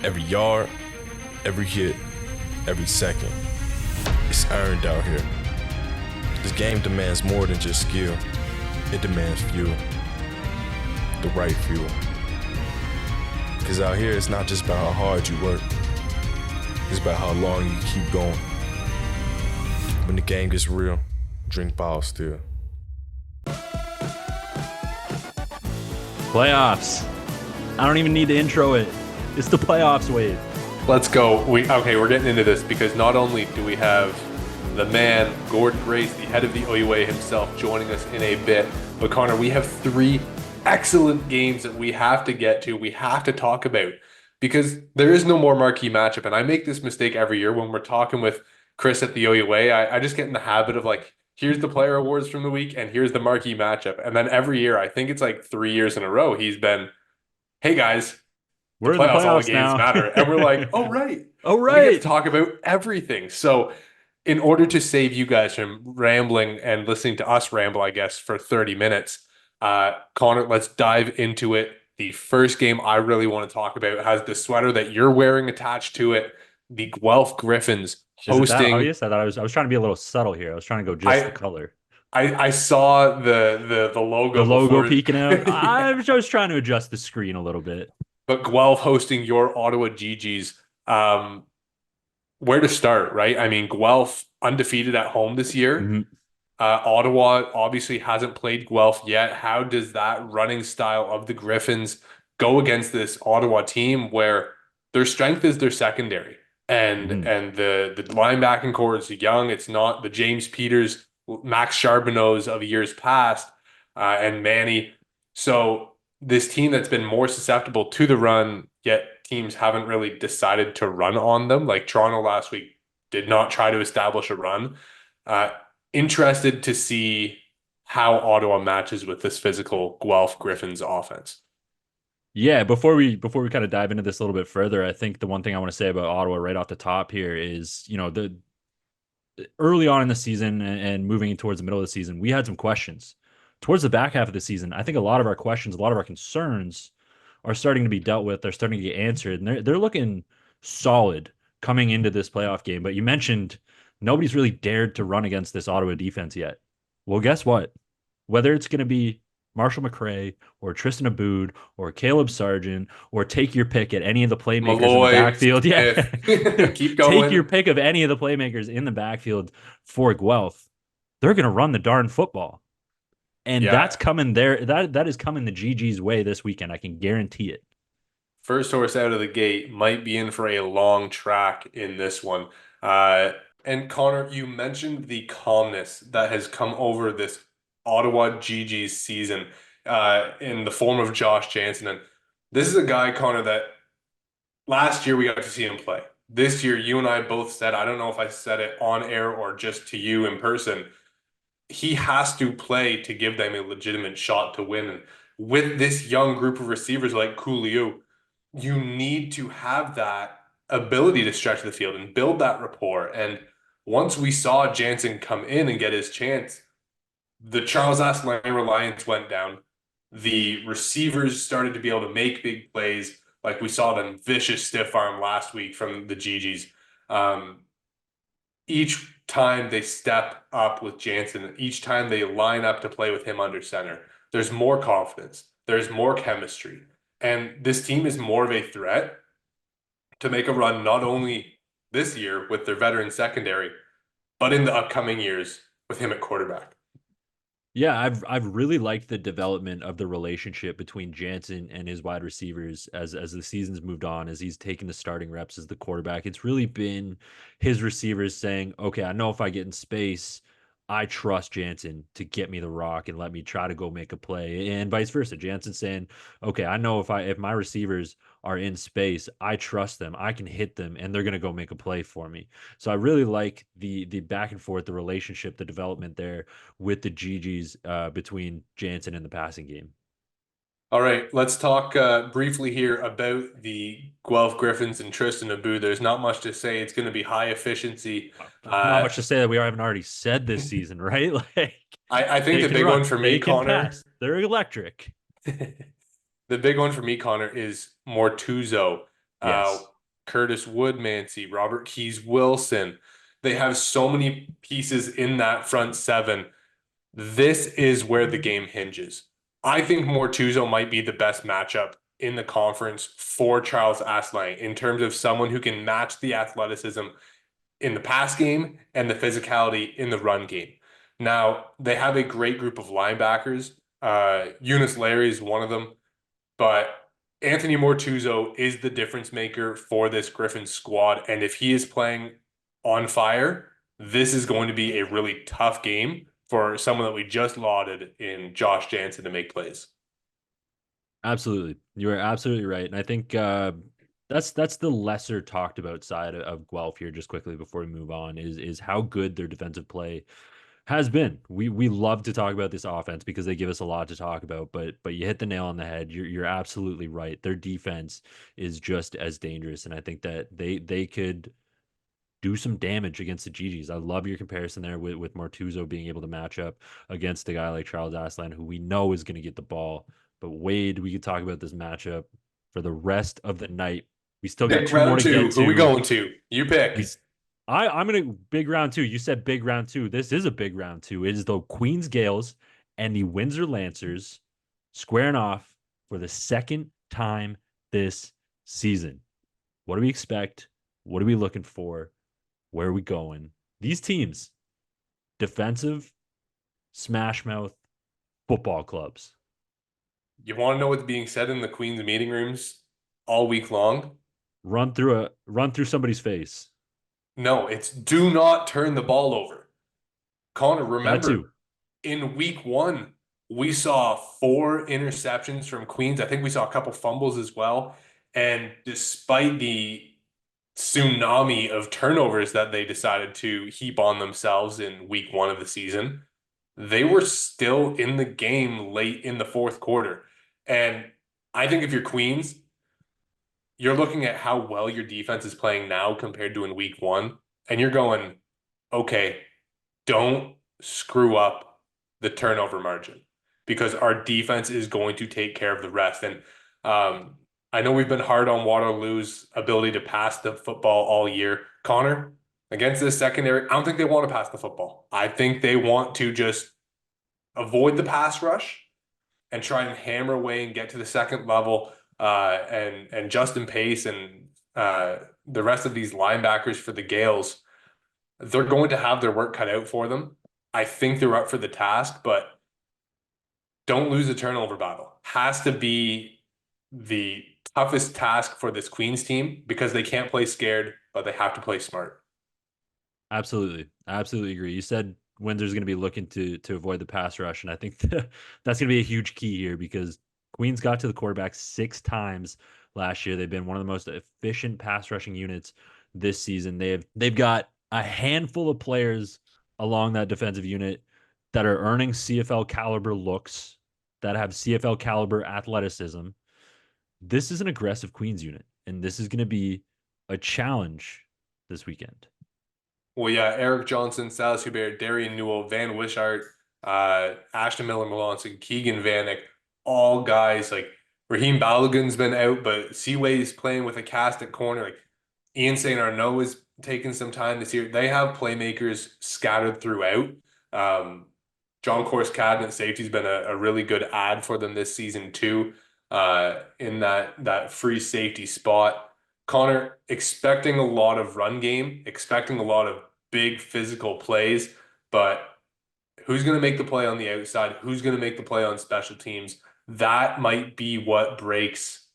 Every yard, every hit, every second. It's earned out here. This game demands more than just skill. It demands fuel. The right fuel. Because out here, it's not just about how hard you work. It's about how long you keep going. When the game gets real, drink ball still. Playoffs. I don't even need to intro it. It's the playoffs, Wade. Let's go. We're getting into this because not only do we have the man, Gord Grace, the head of the OUA himself, joining us in a bit, but Connor, we have three excellent games that we have to get to, we have to talk about, because there is no more marquee matchup. And I make this mistake every year when we're talking with Chris at the OUA. I just get in the habit of like, here's the player awards from the week and here's the marquee matchup. And then every year, I think it's like 3 years in a row, he's been, hey guys, We're in the all the playoffs games now. matter. And we're like, oh, right. Oh, We get to right. talk about everything. So in order to save you guys from rambling and listening to us ramble, I guess, for 30 minutes, Connor, let's dive into it. The first game I really want to talk about has the sweater that you're wearing attached to it. The Guelph Griffins Is it that hosting. obvious? I thought I was trying to be a little subtle here. I was trying to go just the color. I saw the The logo logo before. peeking out. Yeah. I was trying to adjust the screen a little bit. But Guelph hosting your Ottawa GGs. Where to start, right? I mean, Guelph undefeated at home this year. Mm-hmm. Ottawa obviously hasn't played Guelph yet. How does that running style of the Griffins go against this Ottawa team where their strength is their secondary and Mm-hmm. the linebacking core is young? It's not the James Peters, Max Charbonneaus of years past, and Manny. So this team that's been more susceptible to the run, yet teams haven't really decided to run on them. Like Toronto last week did not try to establish a run. Interested to see how Ottawa matches with this physical Guelph Griffins offense. Yeah, before we kind of dive into this a little bit further, I think the one thing I want to say about Ottawa right off the top here is, the early on in the season and moving towards the middle of the season, we had some questions. Towards the back half of the season, I think a lot of our questions, a lot of our concerns are starting to be dealt with. They're starting to get answered, and they're looking solid coming into this playoff game. But you mentioned nobody's really dared to run against this Ottawa defense yet. Well, guess what? Whether it's going to be Marshall McRae or Tristan Aboud or Caleb Sargent or take your pick at any of the playmakers in the Malloy, backfield. Yeah. keep Take your going. pick of any of the playmakers in the backfield for Guelph. They're going to run the darn football. And Yeah. that's coming there. That is coming the GG's way this weekend. I can guarantee it. First horse out of the gate might be in for a long track in this one. And Connor, you mentioned the calmness that has come over this Ottawa GG's season in the form of Josh Jansen. And this is a guy, Connor, that last year we got to see him play. This year, you and I both said, I don't know if I said it on air or just to you in person, he has to play to give them a legitimate shot to win. And with this young group of receivers like Coolio, you need to have that ability to stretch the field and build that rapport. And once we saw Jansen come in and get his chance, the Charles Asselin reliance went down. The receivers started to be able to make big plays, like we saw them vicious stiff arm last week from the GGs. Each time they step up with Jansen, each time they line up to play with him under center, there's more confidence, there's more chemistry. And this team is more of a threat to make a run not only this year with their veteran secondary, but in the upcoming years with him at quarterback. Yeah, I've really liked the development of the relationship between Jansen and his wide receivers as the season's moved on, as he's taken the starting reps as the quarterback. It's really been his receivers saying, okay, I know if I get in space, I trust Jansen to get me the rock and let me try to go make a play, and vice versa. Jansen saying, okay, I know if my receivers are in space, I trust them, I can hit them, and they're gonna go make a play for me. So I really like the back and forth, the relationship, the development there with the GGs between Jansen and the passing game. All right, let's talk briefly here about the Guelph Griffins and Tristan Aboud. There's not much to say. It's going to be high efficiency. Not much to say that we haven't already said this season, right? Like, I think they the can big run, one for they me, can Connor. pass, they're electric. The big one for me, Connor, is Mortuzo. Yes. Curtis Woodmansey, Robert Keys Wilson. They have so many pieces in that front seven. This is where the game hinges. I think Mortuzo might be the best matchup in the conference for Charles Asselin in terms of someone who can match the athleticism in the pass game and the physicality in the run game. Now, they have a great group of linebackers. Eunice Larry is one of them, but Anthony Mortuzo is the difference maker for this Griffins squad. And if he is playing on fire, this is going to be a really tough game for someone that we just lauded in Josh Jansen to make plays. Absolutely. You are absolutely right. And I think that's the lesser talked about side of Guelph here, just quickly before we move on, is how good their defensive play has been. We love to talk about this offense because they give us a lot to talk about, but you hit the nail on the head. You're absolutely right. Their defense is just as dangerous. And I think that they could do some damage against the GGs. I love your comparison there with Martuzo being able to match up against a guy like Charles Aslan, who we know is going to get the ball. But Wade, we could talk about this matchup for the rest of the night. We still got Pick two more round to two. get to. Who we going to? You pick. I'm gonna big round two. You said big round two. This is a big round two. It is the Queens Gales and the Windsor Lancers squaring off for the second time this season. What do we expect? What are we looking for? Where are we going? These teams, defensive, smash mouth football clubs. You want to know what's being said in the Queen's meeting rooms all week long? Run through somebody's face. No, it's do not turn the ball over. Connor, That remember, too. in week one, we saw 4 interceptions from Queens. I think we saw a couple fumbles as well. And despite the tsunami of turnovers that they decided to heap on themselves in week one of the season, they were still in the game late in the fourth quarter. And I think if you're Queens, you're looking at how well your defense is playing now compared to in week one, and you're going, okay, don't screw up the turnover margin because our defense is going to take care of the rest. And I know we've been hard on Waterloo's ability to pass the football all year. Connor, against this secondary, I don't think they want to pass the football. I think they want to just avoid the pass rush and try and hammer away and get to the second level. And Justin Pace and the rest of these linebackers for the Gales, they're going to have their work cut out for them. I think they're up for the task, but don't lose the turnover battle. Has to be the toughest task for this Queens team because they can't play scared, but they have to play smart. Absolutely. I absolutely agree. You said Windsor's going to be looking to avoid the pass rush, and I think that's going to be a huge key here because Queens got to the quarterback 6 times last year. They've been one of the most efficient pass rushing units this season. They've got a handful of players along that defensive unit that are earning CFL caliber looks, that have CFL caliber athleticism. This is an aggressive Queens unit, and this is going to be a challenge this weekend. Well, yeah, Eric Johnson, Silas Hubert, Darian Newell, Van Wishart, Ashton Miller-Melanson, Keegan Vanek, all guys like Raheem Balogun's been out, but Seaway's playing with a cast at corner. Like Ian St. Arnaud is taking some time this year. They have playmakers scattered throughout. John Course-Cadden at safety has been a really good add for them this season too, in that free safety spot. Connor, expecting a lot of run game, expecting a lot of big physical plays, but who's going to make the play on the outside? Who's going to make the play on special teams? That might be what breaks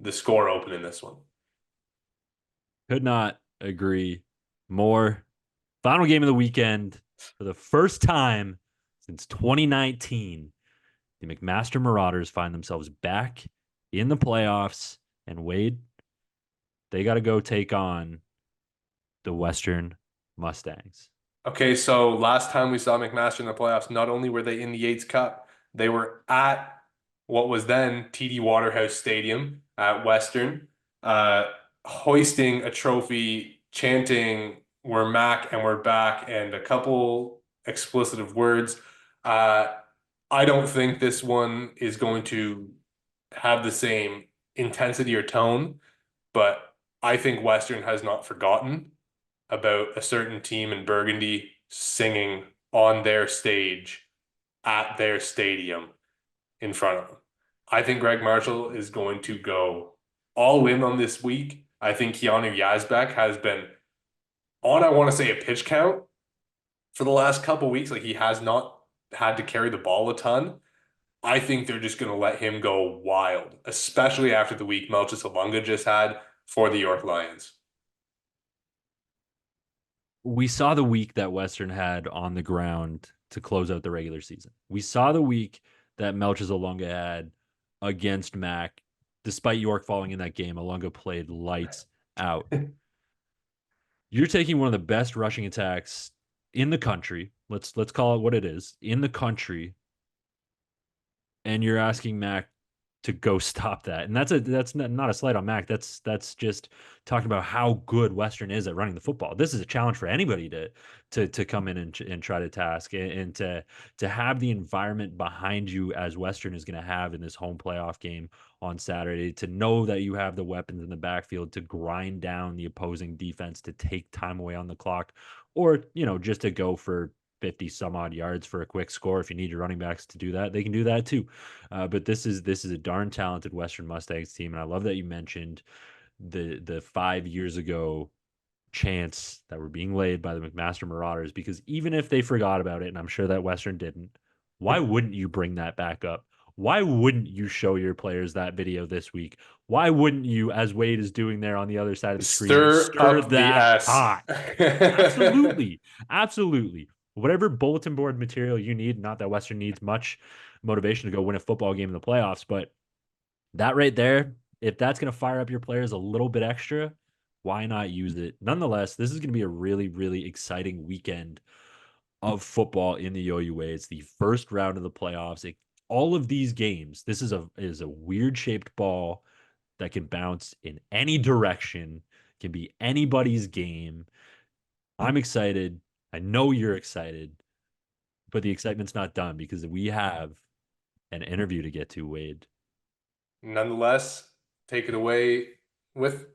the score open in this one. Could not agree more. Final game of the weekend for the first time since 2019. The McMaster Marauders find themselves back in the playoffs, and Wade, they got to go take on the Western Mustangs. Okay, so last time we saw McMaster in the playoffs, not only were they in the Yates Cup, they were at what was then TD Waterhouse Stadium at Western, hoisting a trophy, chanting, "We're Mac and we're back," and a couple explicitive words. I don't think this one is going to have the same intensity or tone, but I think Western has not forgotten about a certain team in Burgundy singing on their stage at their stadium in front of them. I think Greg Marshall is going to go all in on this week. I think Keanu Yazbek has been on, I want to say, a pitch count for the last couple weeks. Like, he has not had to carry the ball a ton. I think they're just going to let him go wild, especially after the week Melchis Alunga just had for the York Lions. We saw the week that Western had on the ground to close out the regular season. We saw the week that Melchis Alunga had against Mac. Despite York falling in that game, Alunga played lights out. You're taking one of the best rushing attacks in the country. Let's call it what it is, in the country, and you're asking Mac to go stop that. And that's not a slight on Mac. That's just talking about how good Western is at running the football. This is a challenge for anybody to come in and try to task, and to have the environment behind you as Western is going to have in this home playoff game on Saturday, to know that you have the weapons in the backfield to grind down the opposing defense, to take time away on the clock, or, just to go for 50 some odd yards for a quick score. If you need your running backs to do that, they can do that too. But this is a darn talented Western Mustangs team. And I love that you mentioned the 5 years ago chants that were being laid by the McMaster Marauders, because even if they forgot about it, and I'm sure that Western didn't, why wouldn't you bring that back up? Why wouldn't you show your players that video this week? Why wouldn't you, as Wade is doing there on the other side of the screen, Stir up the that S. pot? Absolutely. Absolutely. Whatever bulletin board material you need, not that Western needs much motivation to go win a football game in the playoffs, but that right there, if that's going to fire up your players a little bit extra, why not use it? Nonetheless, this is going to be a really, really exciting weekend of football in the OUA. It's the first round of the playoffs. All of these games, this is a weird shaped ball that can bounce in any direction, can be anybody's game. I'm excited. I know you're excited, but the excitement's not done because we have an interview to get to, Wade. Nonetheless, take it away with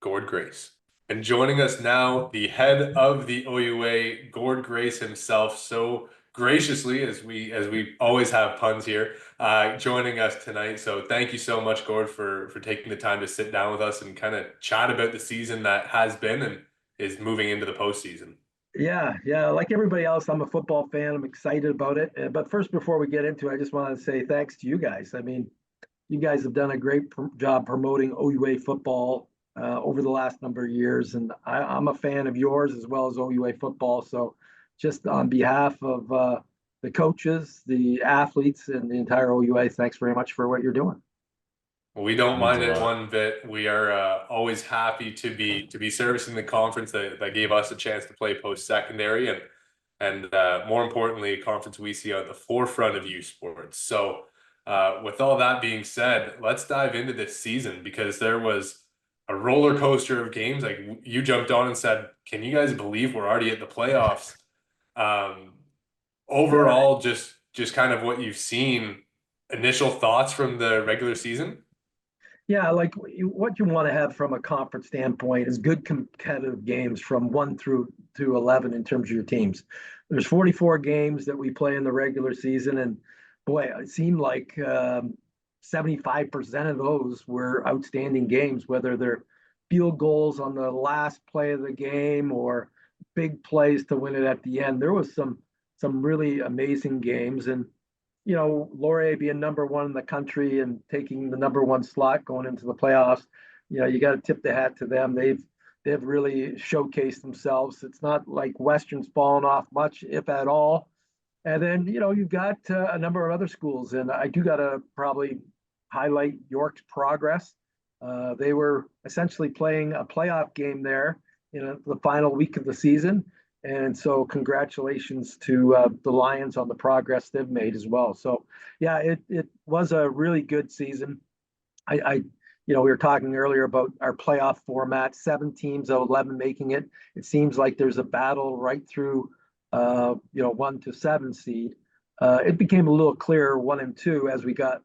Gord Grace. And joining us now, the head of the OUA, Gord Grace himself, so graciously, as we always have puns here, joining us tonight. So thank you so much, Gord, for taking the time to sit down with us and kind of chat about the season that has been and is moving into the postseason. Yeah. Like everybody else, I'm a football fan. I'm excited about it. But first, before we get into it, I just want to say thanks to you guys. I mean, you guys have done a great job promoting OUA football over the last number of years. And I'm a fan of yours as well as OUA football. So just on behalf of the coaches, the athletes, and the entire OUA, thanks very much for what you're doing. We don't mind it lot. one bit. We are always happy to be servicing the conference that gave us a chance to play post-secondary and more importantly, a conference we see at the forefront of youth sports. So with all that being said, let's dive into this season, because there was a roller coaster of games. Like, you jumped on and said, "Can you guys believe we're already at the playoffs?" Overall, just kind of what you've seen. Initial thoughts from the regular season? Yeah, like what you want to have from a conference standpoint is good competitive games from 1 through to 11 in terms of your teams. There's 44 games that we play in the regular season, and boy, it seemed like 75% of those were outstanding games, whether they're field goals on the last play of the game or big plays to win it at the end. There was some really amazing games, and Laurier being number one in the country and taking the number one slot going into the playoffs, you got to tip the hat to them. They've really showcased themselves. It's not like Western's fallen off much, if at all. And then, you've got a number of other schools, and I do got to probably highlight York's progress. They were essentially playing a playoff game there in the final week of the season. And so congratulations to the Lions on the progress they've made as well. So, yeah, it was a really good season. We were talking earlier about our playoff format, 7 teams out of 11 making it. It seems like there's a battle right through, 1 to 7 seed. It became a little clearer 1 and 2 as we got,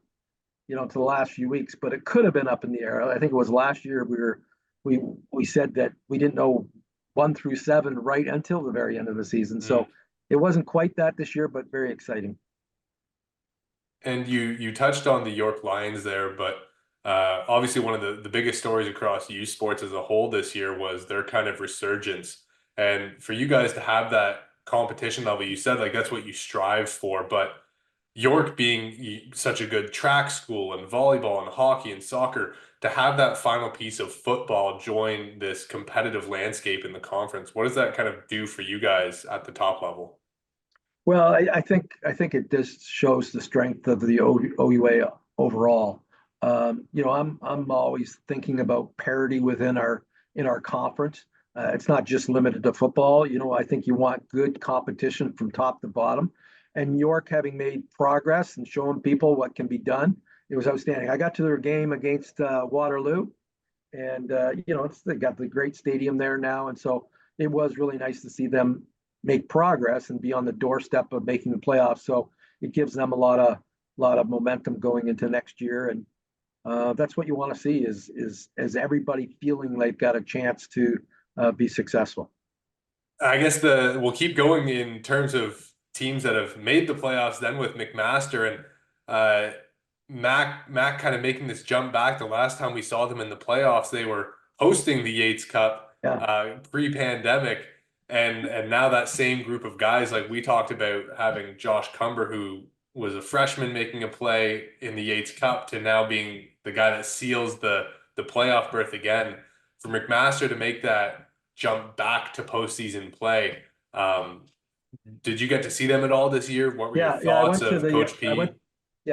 to the last few weeks, but it could have been up in the air. I think it was last year we were we said that we didn't know 1 through 7 right until the very end of the season. So it wasn't quite that this year, but very exciting. And you touched on the York Lions there, but obviously one of the biggest stories across youth sports as a whole this year was their kind of resurgence. And for you guys to have that competition level, you said like that's what you strive for, but York being such a good track school and volleyball and hockey and soccer, to have that final piece of football join this competitive landscape in the conference, what does that kind of do for you guys at the top level? Well, I think it just shows the strength of the OUA overall. I'm always thinking about parity within our conference. It's not just limited to football. I think you want good competition from top to bottom. And New York, having made progress and showing people what can be done, it was outstanding. I got to their game against Waterloo, and they got the great stadium there now, and so it was really nice to see them make progress and be on the doorstep of making the playoffs. So it gives them a lot of momentum going into next year, and that's what you want to see is everybody feeling they've got a chance to be successful. I guess we'll keep going in terms of teams that have made the playoffs then with McMaster and Mac kind of making this jump back. The last time we saw them in the playoffs, they were hosting the Yates Cup pre-pandemic. And now that same group of guys, like we talked about having Josh Cumber, who was a freshman making a play in the Yates Cup, to now being the guy that seals the playoff berth again. For McMaster to make that jump back to postseason play, did you get to see them at all this year? What were your thoughts of Coach P?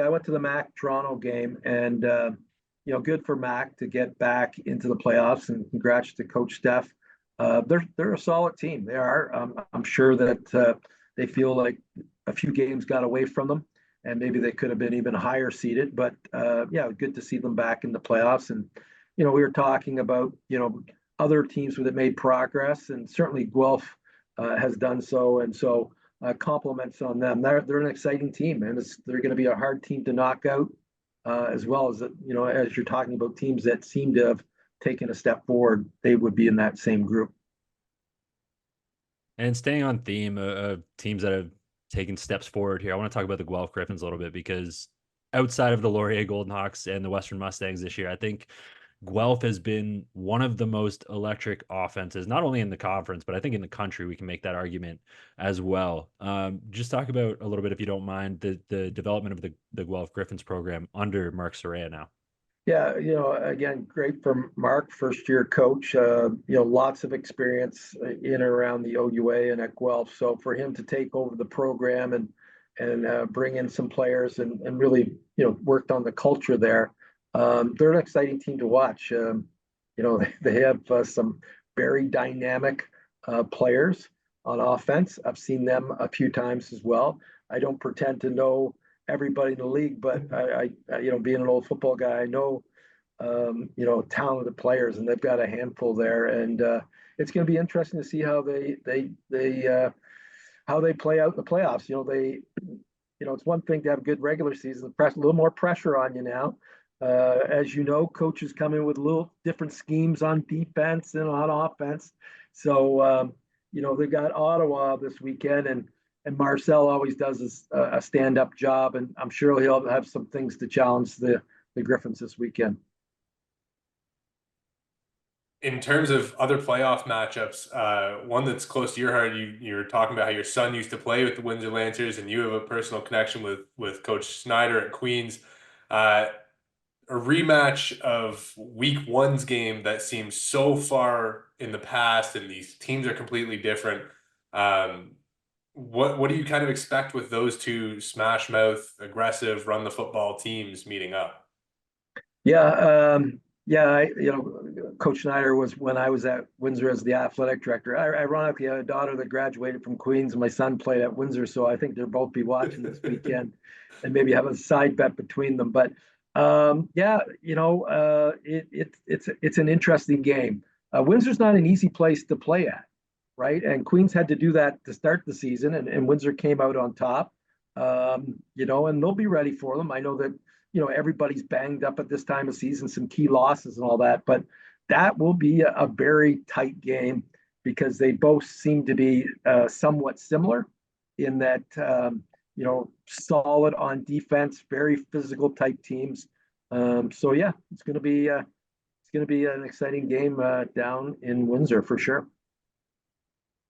I went to the Mac Toronto game, and good for Mac to get back into the playoffs, and congrats to Coach Steph. They're a solid team. They are. I'm sure that they feel like a few games got away from them, and maybe they could have been even higher seeded. But good to see them back in the playoffs. And we were talking about other teams that made progress, and certainly Guelph has done so, and so compliments on them. They're an exciting team, and they're going to be a hard team to knock out, as well as as you're talking about teams that seem to have taken a step forward, they would be in that same group. And staying on theme of teams that have taken steps forward here, I want to talk about the Guelph Griffins a little bit, because outside of the Laurier Golden Hawks and the Western Mustangs this year, I think Guelph has been one of the most electric offenses, not only in the conference, but I think in the country. We can make that argument as well. Just talk about a little bit, if you don't mind, the development of the Guelph Griffins program under Mark Soraya now. Yeah, again, great for Mark, first-year coach. Lots of experience in and around the OUA and at Guelph. So for him to take over the program and bring in some players and really worked on the culture there. They're an exciting team to watch. They have some very dynamic players on offense. I've seen them a few times as well. I don't pretend to know everybody in the league, but I being an old football guy, I know talented players, and they've got a handful there, and it's going to be interesting to see how they play out in the playoffs. It's one thing to have a good regular season, a little more pressure on you now. As you know, coaches come in with little different schemes on defense and on offense. So they've got Ottawa this weekend, and Marcel always does a stand-up job, and I'm sure he'll have some things to challenge the Griffins this weekend. In terms of other playoff matchups, one that's close to your heart, you were talking about how your son used to play with the Windsor Lancers, and you have a personal connection with Coach Snyder at Queens. A rematch of week one's game that seems so far in the past, and these teams are completely different. What do you kind of expect with those two smash mouth, aggressive, run the football teams meeting up? Coach Schneider was when I was at Windsor as the athletic director. Ironically, I had a daughter that graduated from Queens, and my son played at Windsor, so I think they'll both be watching this weekend, and maybe have a side bet between them. But it's an interesting game. Windsor's not an easy place to play at, right? And Queens had to do that to start the season, and Windsor came out on top. And they'll be ready for them. I know that everybody's banged up at this time of season, some key losses and all that, but that will be a very tight game because they both seem to be somewhat similar in that, solid on defense, very physical type teams. So yeah, it's going to be an exciting game down in Windsor for sure.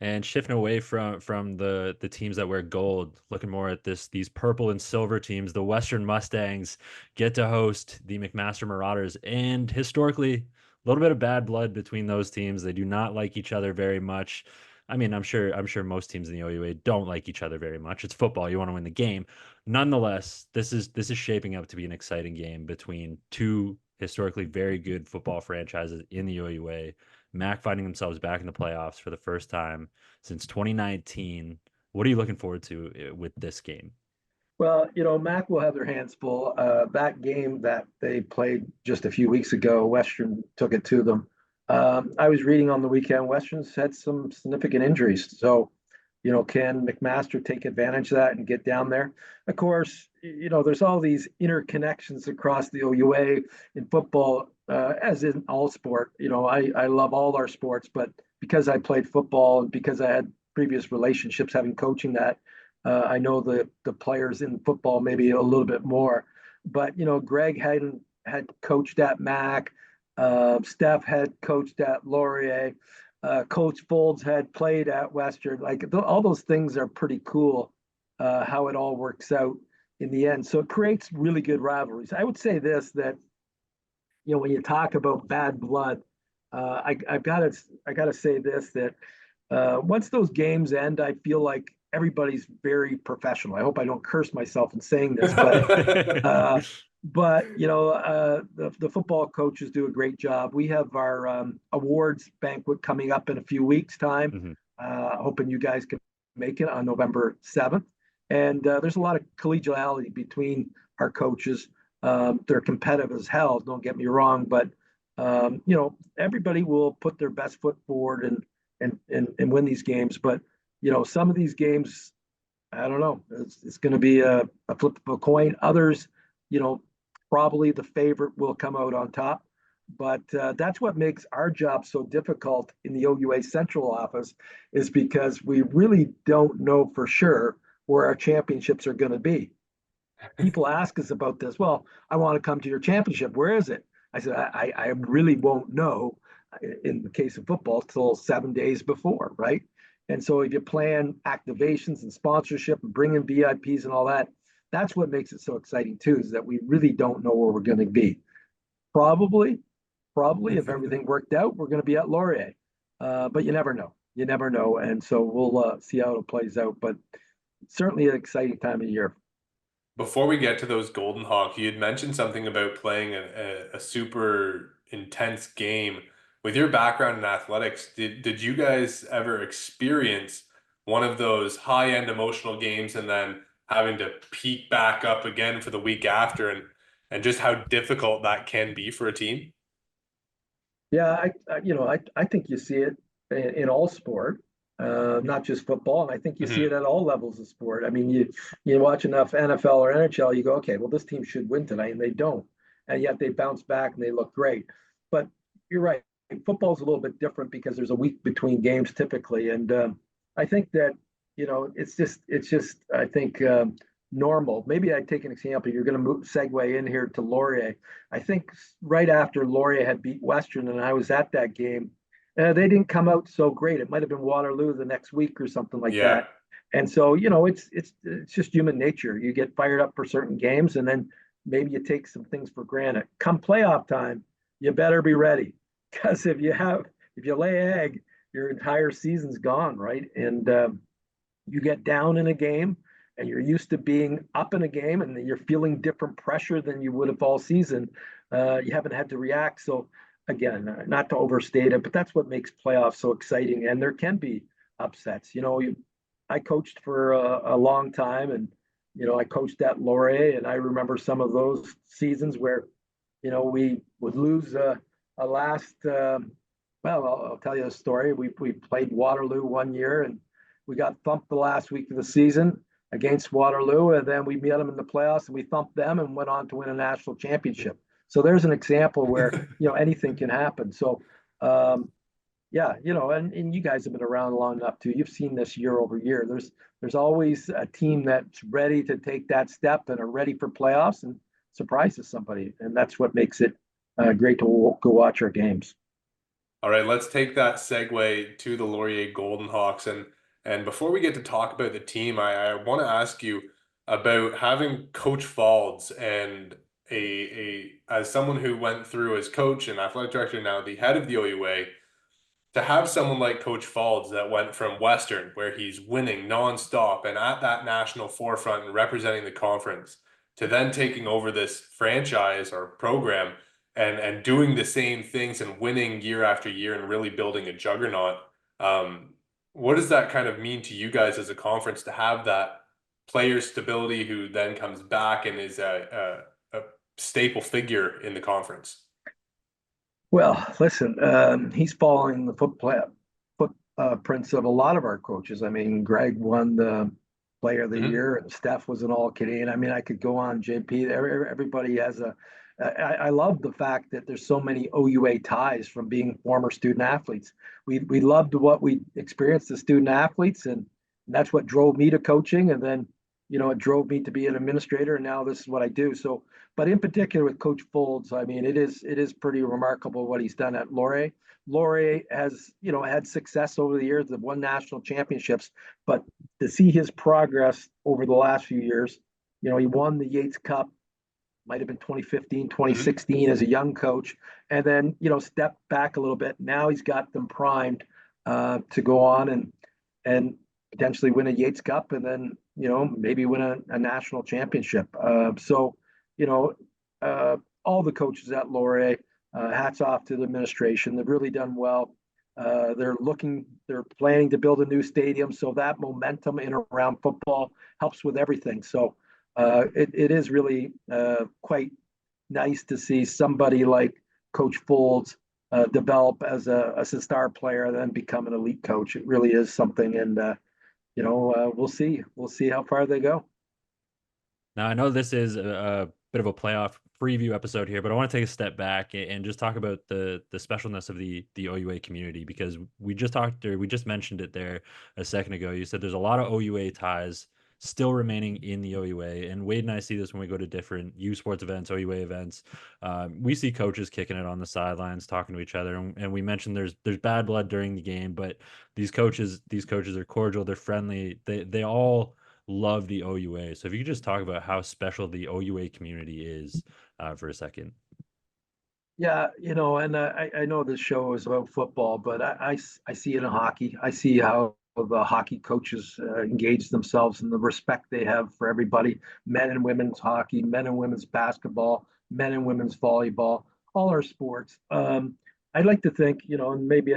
And shifting away from the teams that wear gold, looking more at these purple and silver teams, the Western Mustangs get to host the McMaster Marauders, and historically, a little bit of bad blood between those teams. They do not like each other very much. I mean, I'm sure most teams in the OUA don't like each other very much. It's football; you want to win the game. Nonetheless, this is shaping up to be an exciting game between two historically very good football franchises in the OUA. Mac finding themselves back in the playoffs for the first time since 2019. What are you looking forward to with this game? Well, Mac will have their hands full. That game that they played just a few weeks ago, Western took it to them. I was reading on the weekend, Western's had some significant injuries. So, can McMaster take advantage of that and get down there? Of course, there's all these interconnections across the OUA in football, as in all sport. I love all our sports, but because I played football and because I had previous relationships having coaching that, I know the players in football maybe a little bit more. But, Greg had coached at Mac. Steph had coached at Laurier. Coach Folds had played at Western. Like all those things are pretty cool, how it all works out in the end. So it creates really good rivalries. I would say this, that when you talk about bad blood, I've got to say this, that once those games end, I feel like everybody's very professional. I hope I don't curse myself in saying this, but the football coaches do a great job. We have our awards banquet coming up in a few weeks' time. Hoping you guys can make it on November 7th. And there's a lot of collegiality between our coaches. They're competitive as hell, don't get me wrong, but everybody will put their best foot forward and win these games. But some of these games, I don't know. It's going to be a flip of a coin. Others, probably the favorite will come out on top. But that's what makes our job so difficult in the OUA Central office, is because we really don't know for sure where our championships are going to be. People ask us about this. Well, I want to come to your championship. Where is it? I said, I really won't know in the case of football till 7 days before, right? And so if you plan activations and sponsorship and bring in VIPs and all that, that's what makes it so exciting too, is that we really don't know where we're going to be. Probably if everything worked out, we're going to be at Laurier. But you never know. You never know. And so we'll see how it plays out. But certainly an exciting time of year. Before we get to those Golden Hawk, you had mentioned something about playing a super intense game. With your background in athletics, did you guys ever experience one of those high-end emotional games and then having to peak back up again for the week after, and just how difficult that can be for a team? Yeah, I think you see it in all sport, not just football, and I think you see it at all levels of sport. I mean, you watch enough NFL or NHL, you go, okay, well, this team should win tonight, and they don't, and yet they bounce back and they look great. But you're right, football's a little bit different because there's a week between games typically, and I think that it's just I think normal. Maybe I take an example. You're going to segue in here to Laurier. I think right after Laurier had beat Western, and I was at that game, they didn't come out so great. It might have been Waterloo the next week or something like that. And so it's just human nature. You get fired up for certain games, and then maybe you take some things for granted. Come playoff time, you better be ready, because if you lay egg, your entire season's gone, right? And you get down in a game and you're used to being up in a game and you're feeling different pressure than you would have all season, you haven't had to react. So again, not to overstate it, but that's what makes playoffs so exciting. And there can be upsets. I coached for a long time, and I coached at Laurier, and I remember some of those seasons where we would lose a last I'll tell you a story. We played Waterloo one year, and we got thumped the last week of the season against Waterloo, and then we met them in the playoffs, and we thumped them and went on to win a national championship. So there's an example where, anything can happen. So, yeah, and you guys have been around long enough too. You've seen this year over year. There's always a team that's ready to take that step and are ready for playoffs and surprises somebody, and that's what makes it great to go watch our games. All right, let's take that segue to the Laurier Golden Hawks. And before we get to talk about the team, I want to ask you about having Coach Faulds and as someone who went through as coach and athletic director, now the head of the OUA, to have someone like Coach Faulds that went from Western, where he's winning nonstop and at that national forefront and representing the conference, to then taking over this franchise or program and doing the same things and winning year after year and really building a juggernaut. What does that kind of mean to you guys as a conference to have that player stability who then comes back and is a staple figure in the conference? Well, listen, he's following the footprints of a lot of our coaches. I mean, Greg won the Player of the Year, and Steph was an All-Canadian. I mean, I could go on. JP, everybody has a. I love the fact that there's so many OUA ties from being former student athletes. We loved what we experienced as student athletes, and that's what drove me to coaching. And then, it drove me to be an administrator, and now this is what I do. So, but in particular with Coach Faulds, I mean, it is pretty remarkable what he's done at Laurier. Laurier has, had success over the years. They've won national championships, but to see his progress over the last few years, he won the Yates Cup, might have been 2015, 2016 as a young coach, and then, stepped back a little bit. Now he's got them primed to go on and potentially win a Yates Cup, and then, maybe win a national championship. So, all the coaches at Laurier, hats off to the administration. They've really done well. They're planning to build a new stadium, so that momentum in around football helps with everything. So it is really quite nice to see somebody like Coach Faulds develop as a star player and then become an elite coach. It really is something, and we'll see how far they go. Now, I know this is a bit of a playoff preview episode here, but I want to take a step back and just talk about the specialness of the OUA community, because we just mentioned it there a second ago. You said there's a lot of OUA ties still remaining in the OUA, and Wade and I see this when we go to different U Sports events, OUA events. We see coaches kicking it on the sidelines, talking to each other, and we mentioned there's bad blood during the game, but these coaches are cordial, they're friendly, they all love the OUA. So if you could just talk about how special the OUA community is for a second. Yeah, and I know this show is about football, but I see it in hockey. I see how the hockey coaches engage themselves and the respect they have for everybody, men and women's hockey, men and women's basketball, men and women's volleyball, all our sports. I'd like to think, and maybe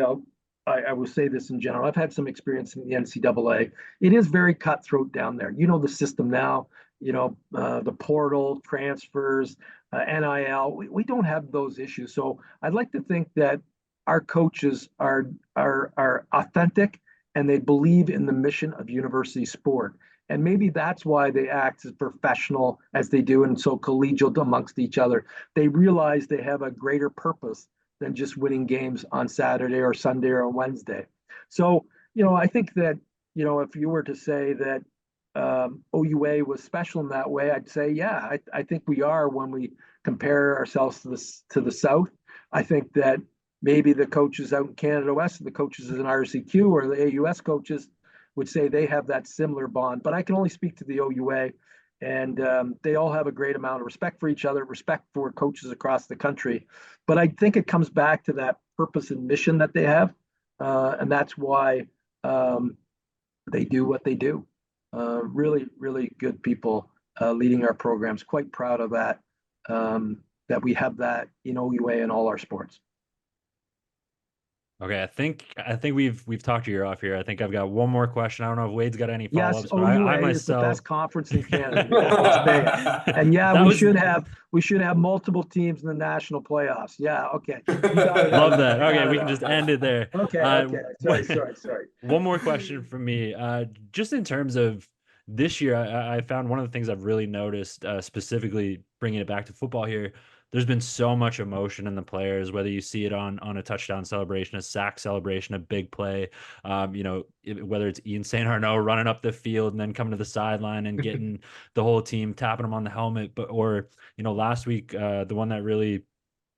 I will say this in general. I've had some experience in the NCAA. It is very cutthroat down there. The system now, the portal, transfers, NIL. We don't have those issues. So I'd like to think that our coaches are authentic and they believe in the mission of university sport. And maybe that's why they act as professional as they do and so collegial amongst each other. They realize they have a greater purpose than just winning games on Saturday or Sunday or Wednesday. So, I think that, if you were to say that OUA was special in that way, I'd say, yeah, I think we are when we compare ourselves to the South. I think that maybe the coaches out in Canada West, the coaches in RCQ or the AUS coaches would say they have that similar bond, but I can only speak to the OUA, and they all have a great amount of respect for each other, respect for coaches across the country. But I think it comes back to that purpose and mission that they have, and that's why they do what they do. Really, really good people leading our programs. Quite proud of that, that we have that in OUA in all our sports. Okay, I think we've talked your ear off here. I think I've got one more question. I don't know if Wade's got any follow-ups. Yes, OUA is the best conference in Canada. And yeah, we should have multiple teams in the national playoffs. Yeah, okay. Love that. Okay, we can just end it there. Okay. Sorry. One more question from me. Just in terms of this year, I found one of the things I've really noticed, specifically bringing it back to football here, there's been so much emotion in the players, whether you see it on a touchdown celebration, a sack celebration, a big play, whether it's Ian St. Arnaud running up the field and then coming to the sideline and getting the whole team tapping him on the helmet, or last week, the one that really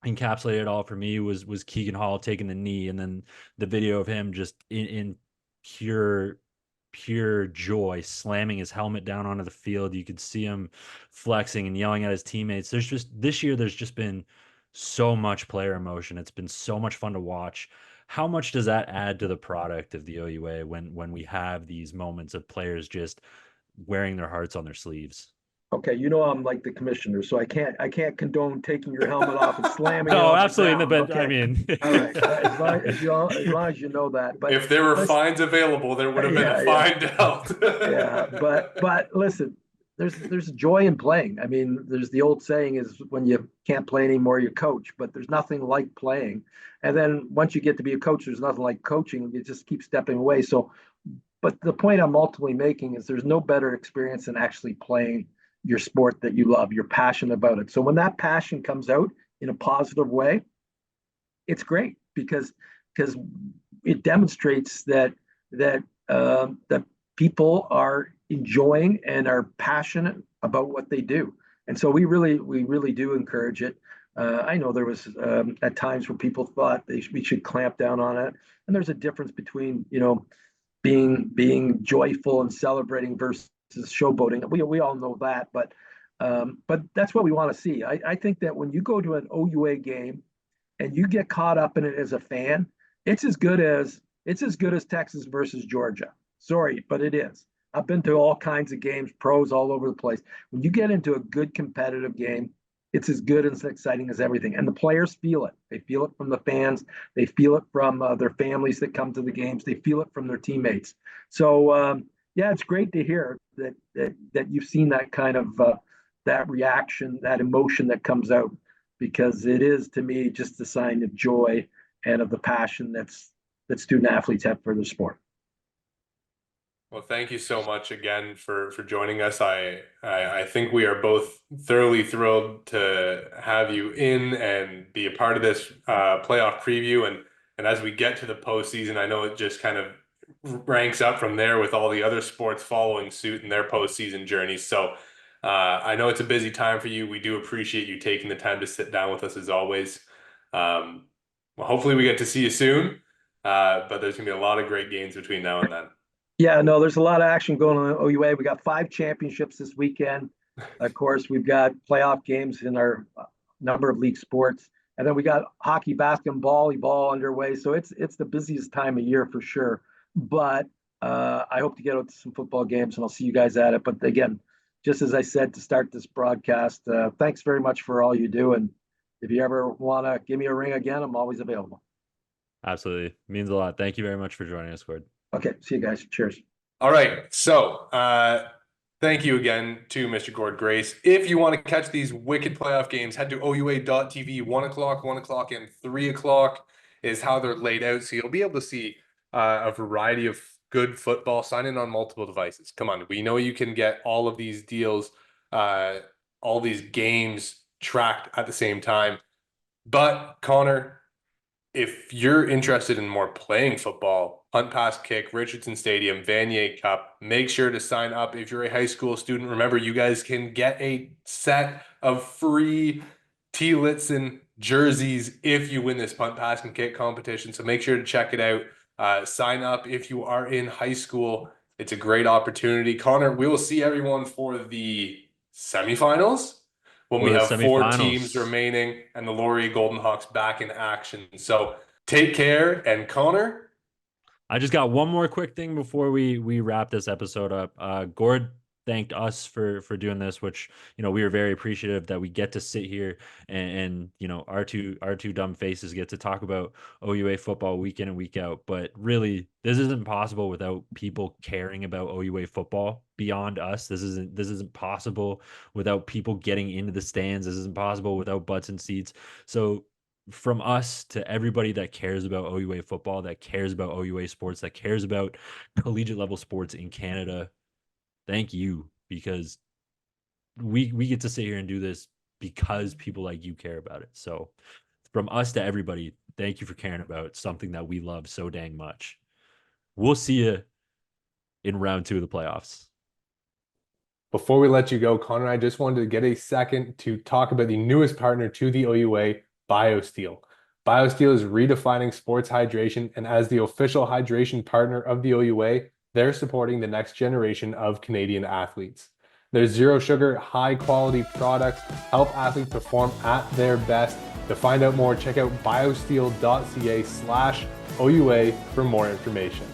encapsulated it all for me was Keegan Hall taking the knee, and then the video of him just in pure joy slamming his helmet down onto the field. You could see him flexing and yelling at his teammates. This year there's just been so much player emotion. It's been so much fun to watch. How much does that add to the product of the OUA when we have these moments of players just wearing their hearts on their sleeves? Okay, I'm like the commissioner, so I can't condone taking your helmet off and slamming it No, on the absolutely. ground. But I mean, all right, as long as you know that. But if there were fines available, there would have been a fine dealt. Yeah, but listen, there's joy in playing. I mean, there's the old saying is when you can't play anymore, you coach. But there's nothing like playing. And then once you get to be a coach, there's nothing like coaching. You just keep stepping away. So, but the point I'm ultimately making is there's no better experience than actually playing your sport that you love. You're passionate about it. So when that passion comes out in a positive way, it's great because it demonstrates that people are enjoying and are passionate about what they do. And so we really do encourage it. I know there was at times where people thought we should clamp down on it, and there's a difference between being joyful and celebrating versus showboating. We all know that, but that's what we want to see. I think that when you go to an OUA game and you get caught up in it as a fan, it's as good as Texas versus Georgia. Sorry, but it is. I've been to all kinds of games, pros all over the place. When you get into a good competitive game, it's as good and as exciting as everything. And the players feel it. They feel it from the fans. They feel it from their families that come to the games. They feel it from their teammates. So yeah, it's great to hear that you've seen that kind of that reaction, that emotion that comes out, because it is to me just a sign of joy and of the passion that student athletes have for the sport. Well, thank you so much again for joining us. I think we are both thoroughly thrilled to have you in and be a part of this playoff preview. And as we get to the postseason, I know it just kind of ranks up from there with all the other sports following suit in their postseason journeys. So I know it's a busy time for you. We do appreciate you taking the time to sit down with us as always. Well, hopefully we get to see you soon, but there's going to be a lot of great games between now and then. Yeah, no, there's a lot of action going on in OUA. We got 5 championships this weekend. Of course, we've got playoff games in our number of league sports. And then we got hockey, basketball, volleyball underway. So it's the busiest time of year for sure. But I hope to get out to some football games, and I'll see you guys at it. But again, just as I said to start this broadcast, thanks very much for all you do. And if you ever want to give me a ring again, I'm always available. Absolutely. Means a lot. Thank you very much for joining us, Gord. Okay. See you guys. Cheers. All right. So thank you again to Mr. Gord Grace. If you want to catch these wicked playoff games, head to OUA.tv. 1 o'clock, and 3 o'clock is how they're laid out. So you'll be able to see a variety of good football. Sign in on multiple devices. Come on. We know you can get all of these deals, all these games tracked at the same time. But Connor, if you're interested in more playing football, Hunt Pass Kick, Richardson Stadium, Vanier Cup, make sure to sign up if you're a high school student. Remember, you guys can get a set of free T. Litson jerseys if you win this Punt, Pass, and Kick competition. So make sure to check it out. Sign up if you are in high school. It's a great opportunity. Connor, we will see everyone for the semifinals when we have 4 teams remaining and the Laurier Golden Hawks back in action. So take care. And Connor, I just got one more quick thing before we wrap this episode up. Gord thanked us for doing this, which we were very appreciative that we get to sit here and our two dumb faces get to talk about OUA football week in and week out. But really, this isn't possible without people caring about OUA football beyond us. This isn't possible without people getting into the stands. This isn't possible without butts and seats. So from us to everybody that cares about OUA football, that cares about OUA sports, that cares about collegiate level sports in Canada, thank you, because we get to sit here and do this because people like you care about it. So from us to everybody, thank you for caring about something that we love so dang much. We'll see you in round 2 of the playoffs. Before we let you go, Connor, I just wanted to get a second to talk about the newest partner to the OUA, BioSteel. BioSteel is redefining sports hydration, and as the official hydration partner of the OUA, they're supporting the next generation of Canadian athletes. Their zero sugar, high quality products help athletes perform at their best. To find out more, check out biosteel.ca/OUA for more information.